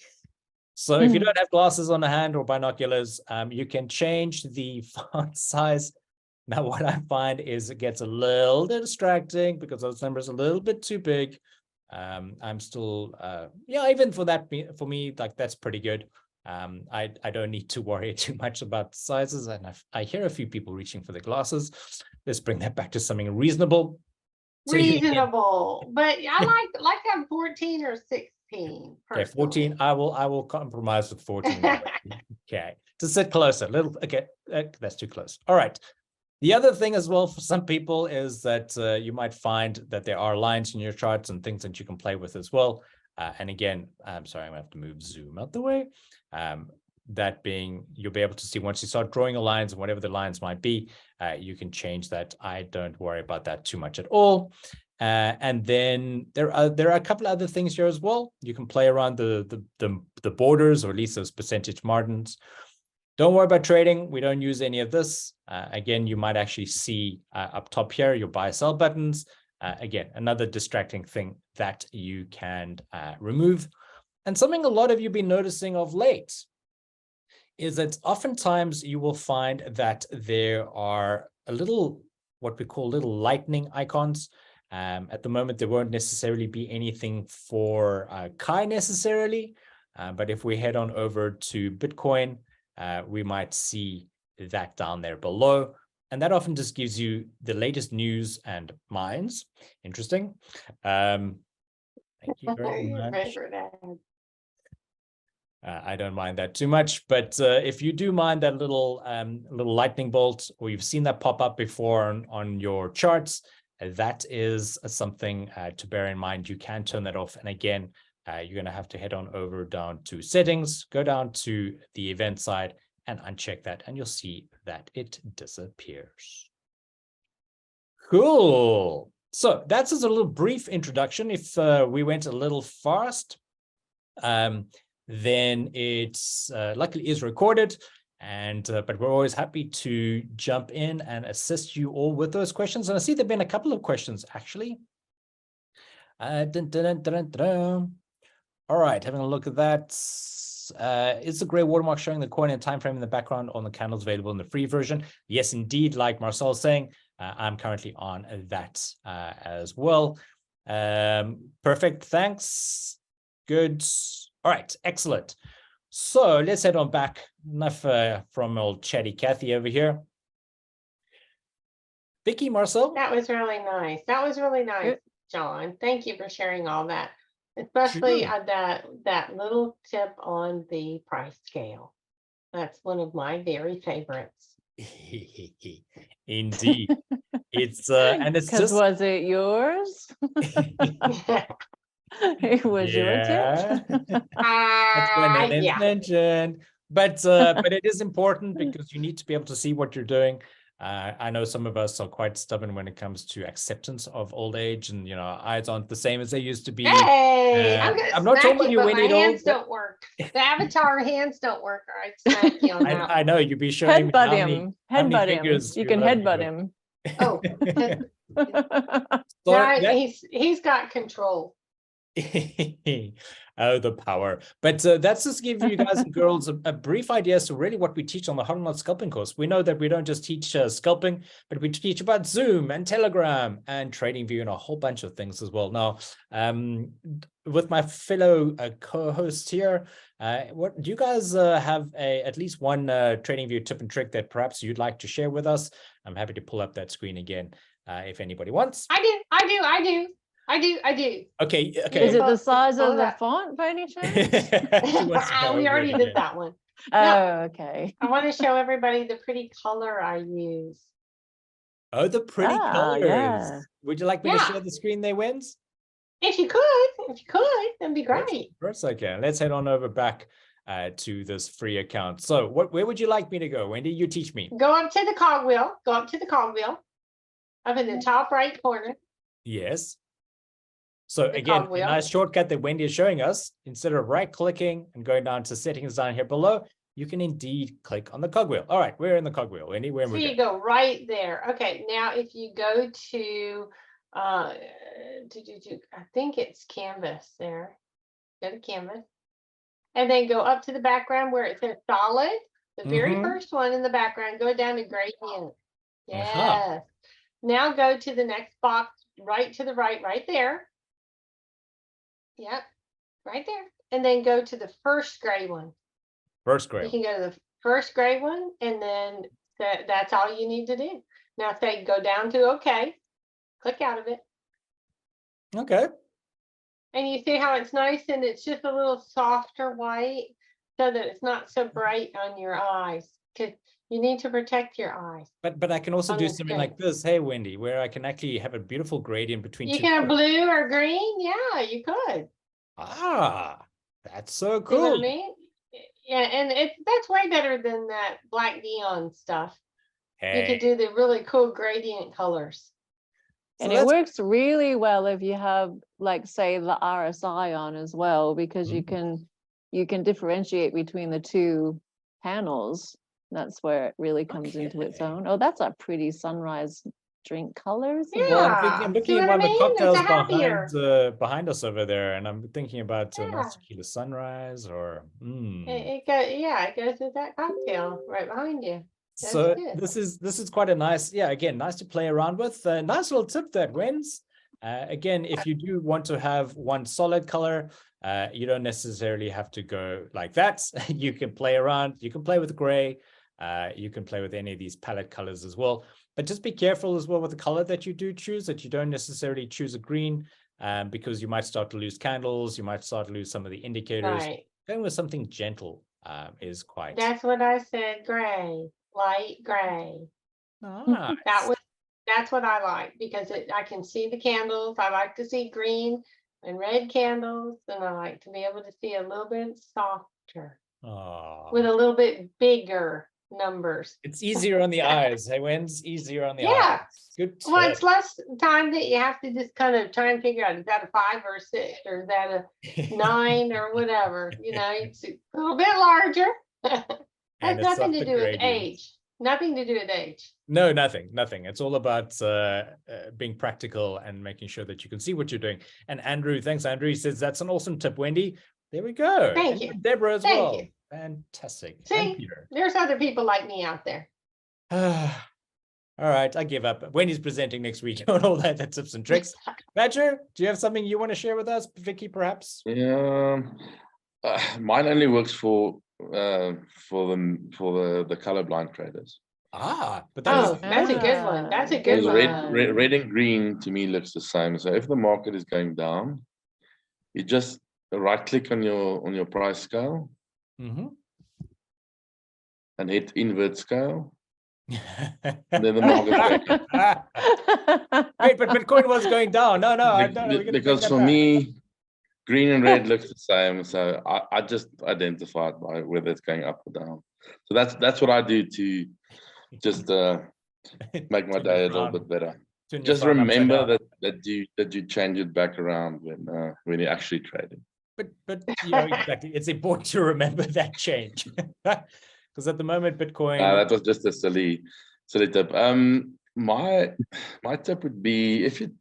Speaker 1: So if you don't have glasses on the hand or binoculars, you can change the font size. Now, what I find is it gets a little distracting because those numbers are a little bit too big. I'm still, yeah, even for that, for me, like that's pretty good. I don't need to worry too much about sizes, and I hear a few people reaching for the glasses. Let's bring that back to something reasonable. So
Speaker 2: Reasonable, but I like to have 14 or 16.
Speaker 1: Okay, 14. I will compromise with 14. Okay, to sit closer, little. Okay, that's too close. All right. The other thing as well for some people is that you might find that there are lines in your charts and things that you can play with as well. And again, I'm sorry, I'm gonna have to move Zoom out the way. That being, you'll be able to see once you start drawing the lines and whatever the lines might be, you can change that. I don't worry about that too much at all. And then there are a couple of other things here as well. You can play around the borders, or at least those percentage margins. Don't worry about trading. We don't use any of this. Again, you might actually see up top here your buy sell buttons. Again, another distracting thing that you can remove. And something a lot of you have been noticing of late is that oftentimes you will find that there are a little, what we call little lightning icons. At the moment, there won't necessarily be anything for Kai necessarily. But if we head on over to Bitcoin, we might see that down there below. And that often just gives you the latest news and mines. Interesting. Thank you very much. I don't mind that too much, but if you do mind that little lightning bolt, or you've seen that pop up before on your charts, that is something to bear in mind. You can turn that off. And again, you're going to have to head on over down to settings, go down to the event side and uncheck that, and you'll see that it disappears. Cool. So that's just a little brief introduction. If we went a little fast, then it's luckily is recorded, and but we're always happy to jump in and assist you all with those questions. And I see there've been a couple of questions actually. All right, having a look at that. Is the gray watermark showing the coin and time frame in the background on the candles available in the free version? Yes, indeed. Like Marcell is saying, I'm currently on that as well. Perfect. Thanks. Good. All right. Excellent. So let's head on back. Enough from old chatty Kathy over here. Vikki, Marcell?
Speaker 2: That was really nice. That was really nice, Jon. Thank you for sharing all that. Especially that little tip on the price scale. That's one of my very favorites.
Speaker 1: Indeed. It's and it's just,
Speaker 3: was it yours? It was your tip.
Speaker 1: That's why no names mentioned. But it is important because you need to be able to see what you're doing. I know some of us are quite stubborn when it comes to acceptance of old age, and our eyes aren't the same as they used to be.
Speaker 2: Hey,
Speaker 1: I'm not talking about you, Wendy.
Speaker 2: My hands don't work. The avatar hands don't work. Or I'd smack you on that.
Speaker 1: I know you'd be showing
Speaker 3: headbutt him. Headbutt him. You can headbutt him.
Speaker 2: Oh, he's got control.
Speaker 1: Oh, the power. But that's just to give you guys and girls a brief idea as to really what we teach on the Hodlnots scalping course. We know that we don't just teach scalping, but we teach about Zoom and Telegram and Tradingview and a whole bunch of things as well. Now, with my fellow co-hosts here, what do you guys have at least one Tradingview tip and trick that perhaps you'd like to share with us? I'm happy to pull up that screen again if anybody wants.
Speaker 2: I do.
Speaker 1: Okay.
Speaker 3: Is it the size of the font by any chance?
Speaker 2: We already did that one.
Speaker 3: Okay.
Speaker 2: I want to show everybody the pretty color I use.
Speaker 1: Oh, the pretty colors.
Speaker 3: Yeah.
Speaker 1: Would you like me to
Speaker 2: Yeah.
Speaker 1: share the screen there, Wens?
Speaker 2: If you could, that'd be great.
Speaker 1: Of course I can. Let's head on over back to this free account. So where would you like me to go? Wendy, you teach me.
Speaker 2: Go up to the cogwheel. Go up to the cogwheel. Up in the top right corner.
Speaker 1: Yes. So
Speaker 2: The
Speaker 1: again, a
Speaker 2: cogwheel.
Speaker 1: nice shortcut that Wendy is showing us. Instead of right-clicking and going down to settings down here below, you can indeed click on the cogwheel. All right, we're in the cogwheel. Wendy, where
Speaker 2: So
Speaker 1: we
Speaker 2: you go right there. Okay, now if you go to I think it's canvas there. Go to canvas. And then go up to the background where it says solid. The very first one in the background, go down to gradient. Yes. Now go to the next box, right to the right there. Yep, right there. And then go to the first gray one.
Speaker 1: First
Speaker 2: You
Speaker 1: grade.
Speaker 2: can go to the first gray one, and then that's all you need to do. Now say go down to OK. Click out of it.
Speaker 1: Okay.
Speaker 2: And you see how it's nice and it's just a little softer white so that it's not so bright on your eyes, because you need to protect your eyes.
Speaker 1: But I can also
Speaker 2: On
Speaker 1: do
Speaker 2: the
Speaker 1: something
Speaker 2: screen.
Speaker 1: like this. Hey, Wendy, where I can actually have a beautiful gradient between
Speaker 2: You
Speaker 1: two
Speaker 2: can have
Speaker 1: colors.
Speaker 2: blue or green. Yeah, you could.
Speaker 1: Ah, that's so
Speaker 2: See what
Speaker 1: cool.
Speaker 2: I mean? Yeah, and that's way better than that black neon stuff. You
Speaker 1: Hey.
Speaker 2: could do the really cool gradient colors.
Speaker 1: So
Speaker 3: And it
Speaker 1: that's-
Speaker 3: works really well if you have, like, say, the RSI on as well, because you can differentiate between the two panels. That's where it really comes into its
Speaker 1: Okay.
Speaker 3: own. Oh, that's a pretty sunrise drink color, isn't
Speaker 2: Yeah.
Speaker 3: it?
Speaker 1: Well, I'm
Speaker 2: See
Speaker 1: looking
Speaker 2: what
Speaker 1: at
Speaker 2: I
Speaker 1: one of the
Speaker 2: mean?
Speaker 1: cocktails
Speaker 2: It's a happier.
Speaker 1: behind us over there, and I'm thinking about a nice
Speaker 2: Yeah.
Speaker 1: tequila sunrise or.
Speaker 2: It goes with that cocktail right behind you. That's
Speaker 1: So
Speaker 2: good.
Speaker 1: this is quite a nice, again, nice to play around with. Nice little tip that wins. Again, if you do want to have one solid color, you don't necessarily have to go like that. You can play around. You can play with gray. You can play with any of these palette colors as well. But just be careful as well with the color that you do choose, that you don't necessarily choose a green, because you might start to lose candles. You might start to lose some of the indicators.
Speaker 2: Right.
Speaker 1: Going with something gentle is quite.
Speaker 2: That's what I said. Gray, light gray.
Speaker 1: Nice.
Speaker 2: That's what I like, because I can see the candles. I like to see green and red candles, and I like to be able to see a little bit softer
Speaker 1: Aw.
Speaker 2: with a little bit bigger numbers.
Speaker 1: It's easier on the eyes. Hey, when's easier on the
Speaker 2: Yeah.
Speaker 1: eyes? Good
Speaker 2: Well,
Speaker 1: tip.
Speaker 2: it's less time that you have to just kind of try and figure out, is that a 5 or a 6 or is that a 9 or whatever? You know, it's a little bit larger.
Speaker 1: And
Speaker 2: Has
Speaker 1: a
Speaker 2: nothing to
Speaker 1: softer
Speaker 2: do with
Speaker 1: gradient.
Speaker 2: age. Nothing to do with age.
Speaker 1: No, nothing. It's all about being practical and making sure that you can see what you're doing. And Andrew, thanks, Andrew. He says that's an awesome tip, Wendy. There we go.
Speaker 2: Thank
Speaker 1: And
Speaker 2: you.
Speaker 1: Deborah as
Speaker 2: Thank
Speaker 1: well.
Speaker 2: you.
Speaker 1: Fantastic. And
Speaker 2: See,
Speaker 1: Peter.
Speaker 2: there's other people like me out there.
Speaker 1: All right, I give up. Wendy's presenting next week on all that tips and tricks. Badger, do you have something you want to share with us? Vikki, perhaps?
Speaker 4: Yeah, mine only works for the colorblind traders.
Speaker 1: But that is
Speaker 2: Oh, that's a good one. That's a good
Speaker 4: Because
Speaker 2: one.
Speaker 4: red and green to me looks the same. So if the market is going down, you just right click on your price scale
Speaker 1: Mhm.
Speaker 4: and hit invert scale. And then the market
Speaker 1: Wait, but Bitcoin was going down. No, I don't.
Speaker 4: because for me, green and red looks the same. So I just identify it by whether it's going up or down. So that's what I do to just make my day a little bit better. Just remember that you change it back around when you're actually trading.
Speaker 1: But exactly, it's important to remember that change. Because at the moment, Bitcoin.
Speaker 4: That was just a silly tip. My tip would be, if you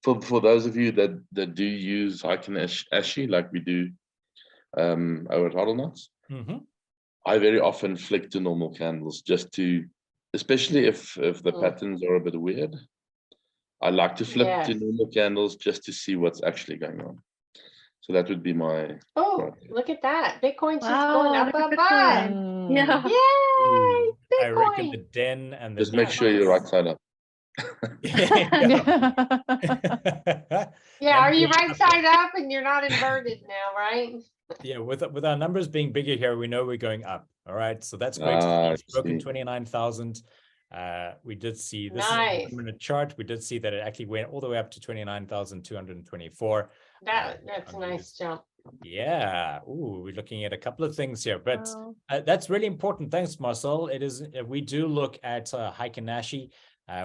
Speaker 4: for those of you that do use Heiken Ashi like we do over at Hodlnots, I very often flick to normal candles just to, especially if the patterns are a bit weird. I like to flip to normal candles just to see what's actually going on. So that would be my.
Speaker 2: Look at that. Bitcoin's just going up.
Speaker 3: Yeah.
Speaker 2: Yay! Bitcoin.
Speaker 1: I reckon the den and the.
Speaker 4: Just make sure you're right side up.
Speaker 2: Yeah, are you right side up and you're not inverted now, right?
Speaker 1: Yeah, with our numbers being bigger here, we know we're going up. All right, so that's great. It's broken 29,000. We did see this is a 1 minute chart. We did see that it actually went all the way up to 29,224.
Speaker 2: That's a nice jump.
Speaker 1: Yeah. Ooh, we're looking at a couple of things here, but that's really important. Thanks, Marcell. It is. We do look at Heiken Nashi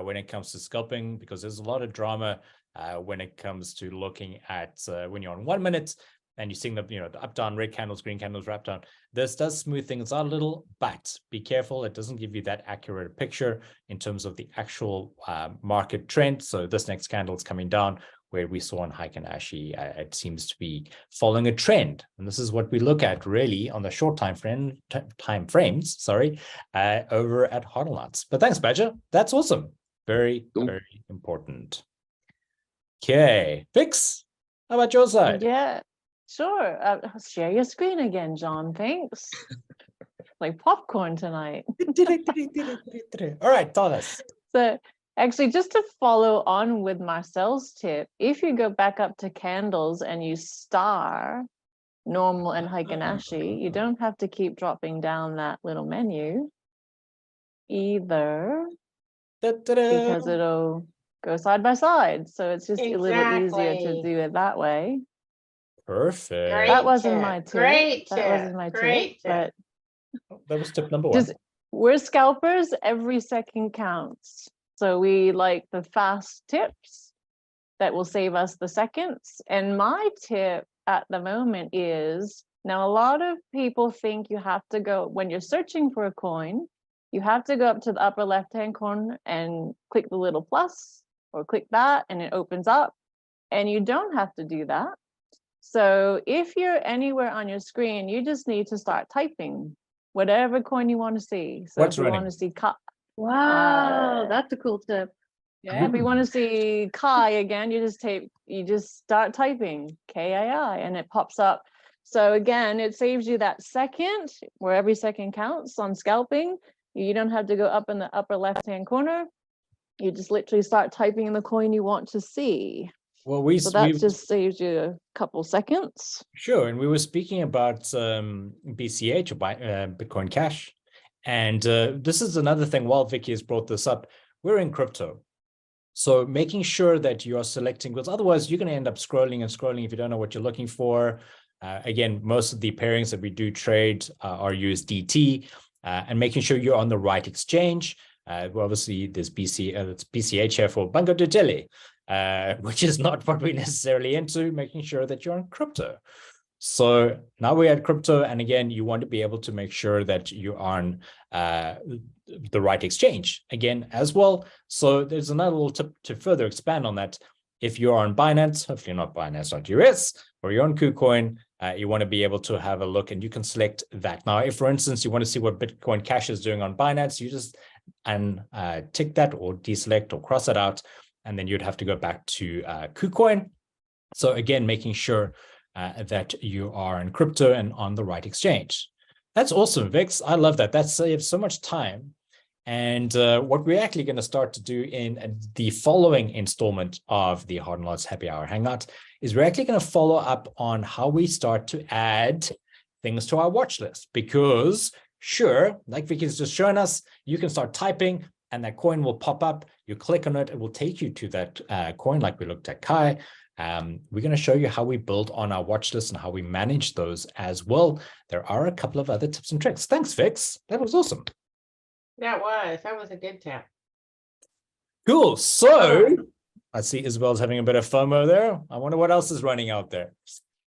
Speaker 1: when it comes to scalping, because there's a lot of drama when it comes to looking at when you're on 1 minute and you're seeing the the up down red candles, green candles, wrap down. This does smooth things out a little, but be careful. It doesn't give you that accurate picture in terms of the actual market trend. So this next candle is coming down, where we saw on Heiken Nashi, it seems to be following a trend. And this is what we look at really on the short time frames, sorry, over at Hodlnots. But thanks, Badger. That's awesome. Very, very important. Okay, Vix, how about your side?
Speaker 3: Yeah, sure. Share your screen again, John. Thanks. Like popcorn tonight.
Speaker 1: All right, tell us.
Speaker 3: So actually, just to follow on with Marcell's tip, if you go back up to candles and you star normal and Heiken Nashi, you don't have to keep dropping down that little menu either, because it'll go side by side. So it's just a little easier to do it that way.
Speaker 1: Perfect.
Speaker 2: Great
Speaker 3: that wasn't
Speaker 2: tip.
Speaker 3: my tip.
Speaker 2: Great
Speaker 3: that
Speaker 2: tip.
Speaker 3: wasn't my
Speaker 2: Great
Speaker 3: tip,
Speaker 2: but
Speaker 1: that was tip number one.
Speaker 3: We're scalpers. Every second counts. So we like the fast tips that will save us the seconds. And my tip at the moment is, now a lot of people think you have to go, when you're searching for a coin, you have to go up to the upper left-hand corner and click the little plus, or click that and it opens up. And you don't have to do that. So if you're anywhere on your screen, you just need to start typing whatever coin you want to see. So if you want to see
Speaker 5: wow, that's a cool tip.
Speaker 3: Yeah, if you want to see Kai again, you just start typing KAI and it pops up. So again, it saves you that second, where every second counts on scalping. You don't have to go up in the upper left-hand corner. You just literally start typing in the coin you want to see.
Speaker 1: Well,
Speaker 3: so that just saves you a couple seconds.
Speaker 1: Sure, and we were speaking about BCH, or Bitcoin Cash, and this is another thing. While Vikki has brought this up, we're in crypto, so making sure that you are selecting, because otherwise you're going to end up scrolling and scrolling if you don't know what you're looking for. Again, most of the pairings that we do trade are USDT, and making sure you're on the right exchange. Well, obviously, there's BCH here for Banco de Chile, which is not what we're necessarily into, making sure that you're on crypto. So now we're at crypto, and again, you want to be able to make sure that you're on the right exchange again as well. So there's another little tip to further expand on that. If you're on Binance, hopefully not Binance.US, or you're on KuCoin, you want to be able to have a look, and you can select that. Now, if, for instance, you want to see what Bitcoin Cash is doing on Binance, you just tick that or deselect or cross it out, and then you'd have to go back to KuCoin. So again, making sure that you are in crypto and on the right exchange. That's awesome, Vix. I love that. That saves so much time. And what we're actually going to start to do in the following installment of the Hodlnots Happy Hour Hangout is we're actually going to follow up on how we start to add things to our watch list. Because sure, like Vikki's just shown us, you can start typing and that coin will pop up. You click on it, it will take you to that coin, like we looked at Kai. We're going to show you how we build on our watch list and how we manage those as well. There are a couple of other tips and tricks. Thanks, Vix. That was awesome.
Speaker 2: That was a good tip.
Speaker 1: Cool. So I see Isabel's having a bit of FOMO there. I wonder what else is running out there.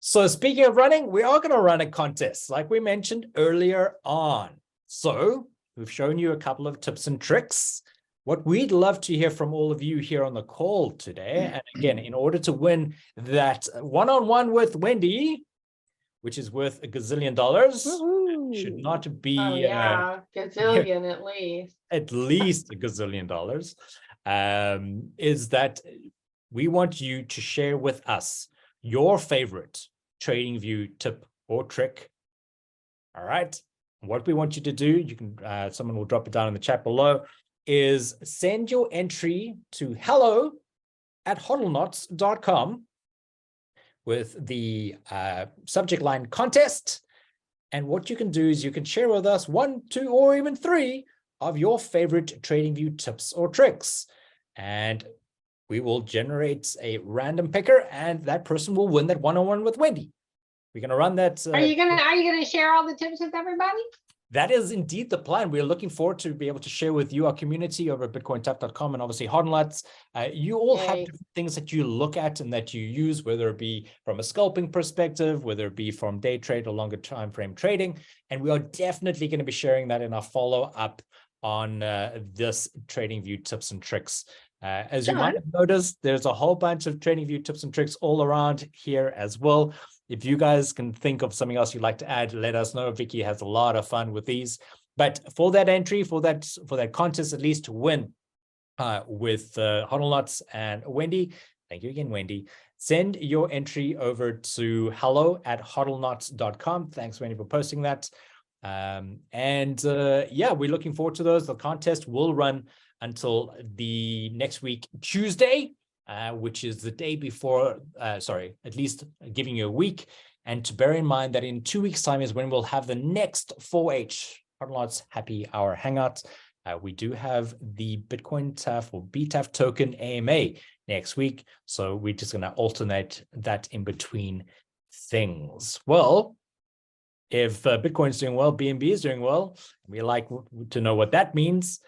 Speaker 1: So speaking of running, we are going to run a contest like we mentioned earlier on. So we've shown you a couple of tips and tricks. What we'd love to hear from all of you here on the call today. And again, in order to win that one-on-one with Wendy, which is worth $1 gazillion, should not be
Speaker 2: gazillion at least.
Speaker 1: At least $1 gazillion, is that we want you to share with us your favorite Tradingview tip or trick. All right. What we want you to do, you can someone will drop it down in the chat below, is send your entry to hello@hodlnots.com with the subject line contest. And what you can do is you can share with us 1, 2, or even 3 of your favorite TradingView tips or tricks. And we will generate a random picker, and that person will win that one-on-one with Wendy. We're going to run that.
Speaker 2: Are you gonna share all the tips with everybody?
Speaker 1: That is indeed the plan. We're looking forward to be able to share with you, our community over at bitcointap.com, and obviously Hodlnots. You all have different things that you look at and that you use, whether it be from a scalping perspective, whether it be from day trade or longer time frame trading. And we are definitely going to be sharing that in our follow-up on this TradingView tips and tricks. As you might have noticed, there's a whole bunch of TradingView tips and tricks all around here as well. If you guys can think of something else you'd like to add, let us know. Vikki has a lot of fun with these. But for that entry, for that contest, at least to win with Hodlnots and Wendy, thank you again, Wendy. Send your entry over to hello@hodlnots.com. Thanks, Wendy, for posting that. Yeah, we're looking forward to those. The contest will run until the next week, Tuesday. Which is the day before, at least giving you a week. And to bear in mind that in 2 weeks' time is when we'll have the next 4H Hodlnots Happy Hour Hangout. We do have the BTAF or BTAF token AMA next week. So we're just going to alternate that in between things. Well, if Bitcoin's doing well, BNB is doing well. We like to know what that means.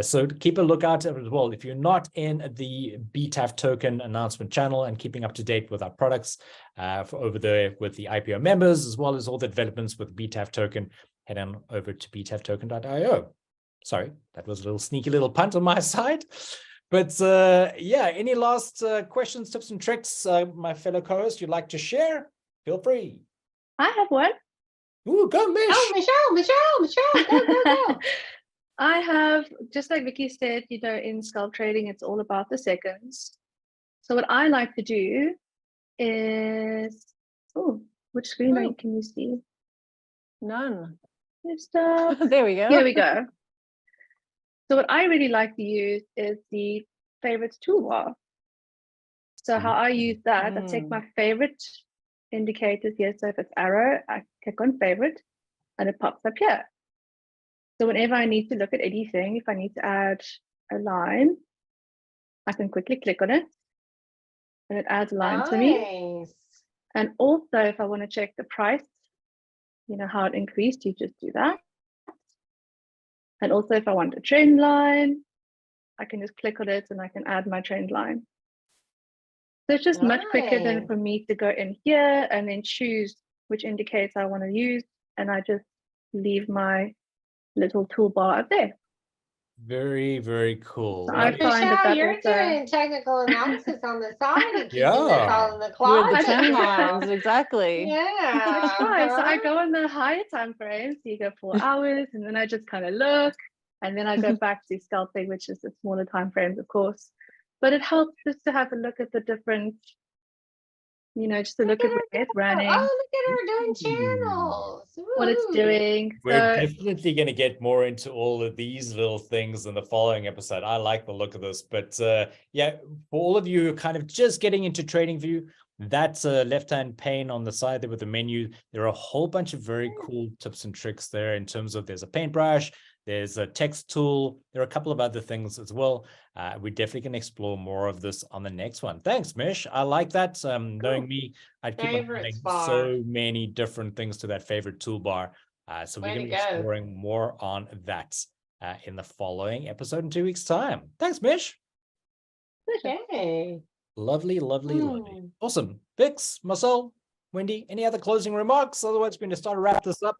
Speaker 1: So keep a lookout as well. If you're not in the BTAF token announcement channel and keeping up to date with our products over there with the IPO members, as well as all the developments with BTAF token, head on over to btaftoken.io. Sorry, that was a little sneaky little punt on my side. But yeah, any last questions, tips, and tricks, my fellow co-hosts, you'd like to share? Feel free.
Speaker 5: I have one.
Speaker 1: Ooh, go, Mish.
Speaker 2: Oh, Michelle, go.
Speaker 5: I have, just like Vikki said, in scalp trading, it's all about the seconds. So what I like to do is, which screen can you see?
Speaker 3: None.
Speaker 5: Stop.
Speaker 3: There we go.
Speaker 5: Here we go. So what I really like to use is the favorites toolbar. So how I use that, I take my favorite indicators here. So if it's arrow, I click on favorite and it pops up here. So whenever I need to look at anything, if I need to add a line, I can quickly click on it and it adds a line to me. And also if I want to check the price, how it increased, you just do that. And also if I want a trend line, I can just click on it and I can add my trend line. So it's just much quicker than for me to go in here and then choose which indicators I want to use. And I just leave my little toolbar up there.
Speaker 1: Very, very cool.
Speaker 5: So I find
Speaker 2: Michelle, you're doing technical analysis on the side and keeping this all in the
Speaker 3: With the
Speaker 2: closet.
Speaker 3: time lines, exactly.
Speaker 2: Yeah.
Speaker 5: So I go on the higher time frames, so you go 4 hours, and then I just kind of look, and then I go back to scalping, which is the smaller time frames, of course. But it helps just to have a look at the different, just to look at where it's running.
Speaker 2: Oh, look at her doing channels.
Speaker 5: What it's doing.
Speaker 1: We're definitely going to get more into all of these little things in the following episode. I like the look of this. But yeah, for all of you who are kind of just getting into TradingView, that's a left-hand pane on the side there with the menu. There are a whole bunch of very cool tips and tricks there in terms of there's a paintbrush, there's a text tool. There are a couple of other things as well. We definitely can explore more of this on the next one. Thanks, Mish. I like that. Knowing me, I'd keep on adding so many different things to that favorite toolbar. So we're going to be exploring more on that in the following episode in 2 weeks' time. Thanks, Mish.
Speaker 2: Okay.
Speaker 1: Lovely. Awesome. Vix, Marcell, Wendy, any other closing remarks? Otherwise, we're going to start to wrap this up.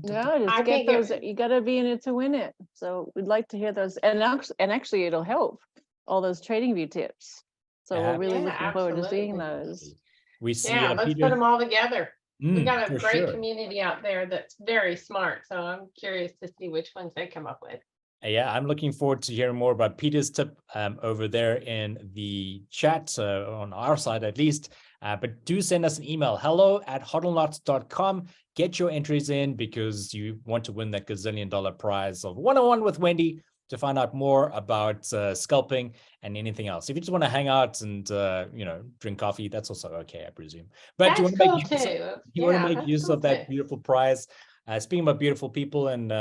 Speaker 3: No, just get those. You got to be in it to win it. So we'd like to hear those, and actually, it'll help all those TradingView tips. So we're really looking forward to seeing those.
Speaker 1: We see.
Speaker 2: Let's put them all together. We got a great
Speaker 1: sure.
Speaker 2: community out there that's very smart. So I'm curious to see which ones they come up with.
Speaker 1: Yeah, I'm looking forward to hearing more about Peter's tip over there in the chat on our side at least. But do send us an email, hello@hodlnots.com. Get your entries in because you want to win that gazillion-dollar prize of one-on-one with Wendy to find out more about scalping and anything else. If you just want to hang out and drink coffee, that's also okay, I presume. But you want to make use want to make use of that beautiful prize. Speaking about beautiful people and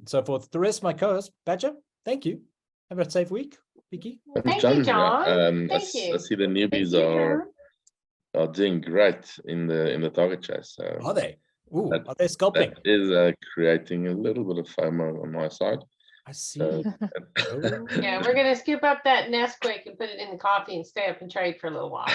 Speaker 1: so forth, the rest of my co-hosts, Badger, thank you. Have a safe week, Vikki.
Speaker 2: Thank you, Jon. Thank you.
Speaker 4: I see the newbies are doing great in the target chase. So
Speaker 1: are they? Ooh, are they scalping?
Speaker 4: That is creating a little bit of FOMO on my side.
Speaker 1: I see.
Speaker 2: Yeah, we're gonna scoop up that Nesquik and put it in the coffee and stay up and trade for a little while.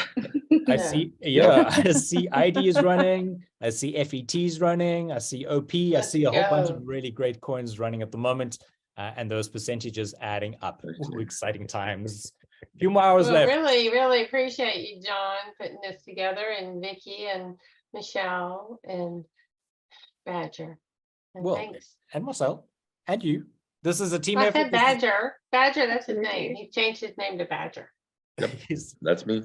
Speaker 1: I see. Yeah, I see ID is running. I see FET is running. I see OP. I see a whole bunch of really great coins running at the moment, and those percentages adding up. Ooh, exciting times. A few more hours left.
Speaker 2: Really, really appreciate you, Jon, putting this together, and Vikki and Michelle and Badger. And thanks.
Speaker 1: And Marcell, and you. This is a team
Speaker 2: effort.
Speaker 1: I
Speaker 2: said Badger. Badger, that's his name. He changed his name to Badger.
Speaker 4: Yep, that's me.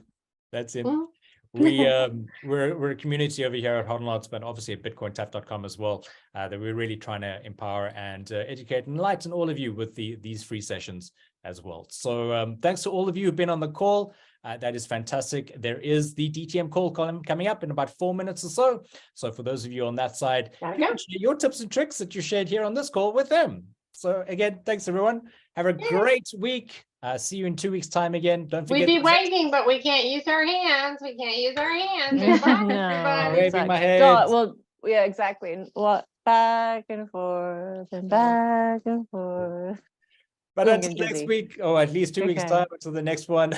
Speaker 1: That's him. We're a community over here at Hodlnots, but obviously at bitcointaf.com as well, that we're really trying to empower and educate and enlighten all of you with these free sessions as well. So thanks to all of you who've been on the call. That is fantastic. There is the DTM call coming up in about 4 minutes or so. So for those of you on that side, share your tips and tricks that you shared here on this call with them. So again, thanks everyone. Have a great week. See you in 2 weeks' time again. Don't forget.
Speaker 2: We'd be waving, but we can't use our hands. We can't use our hands.
Speaker 1: I'm waving my head.
Speaker 3: Well, yeah, exactly. What back and forth and back and forth.
Speaker 1: But until next week, or at least 2 weeks' time, until the next one,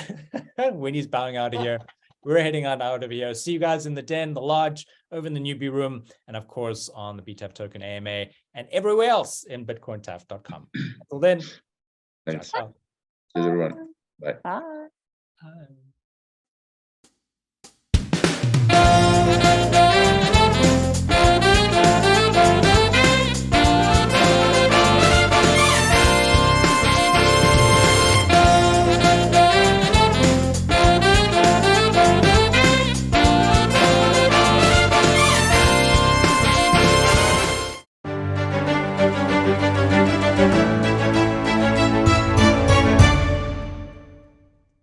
Speaker 1: Wendy's bowing out of here. We're heading out of here. See you guys in the den, the lodge, over in the newbie room, and of course on the BTAF token AMA and everywhere else in bitcointaf.com. Until then,
Speaker 4: thanks. Cheers, everyone. Bye.
Speaker 3: Bye.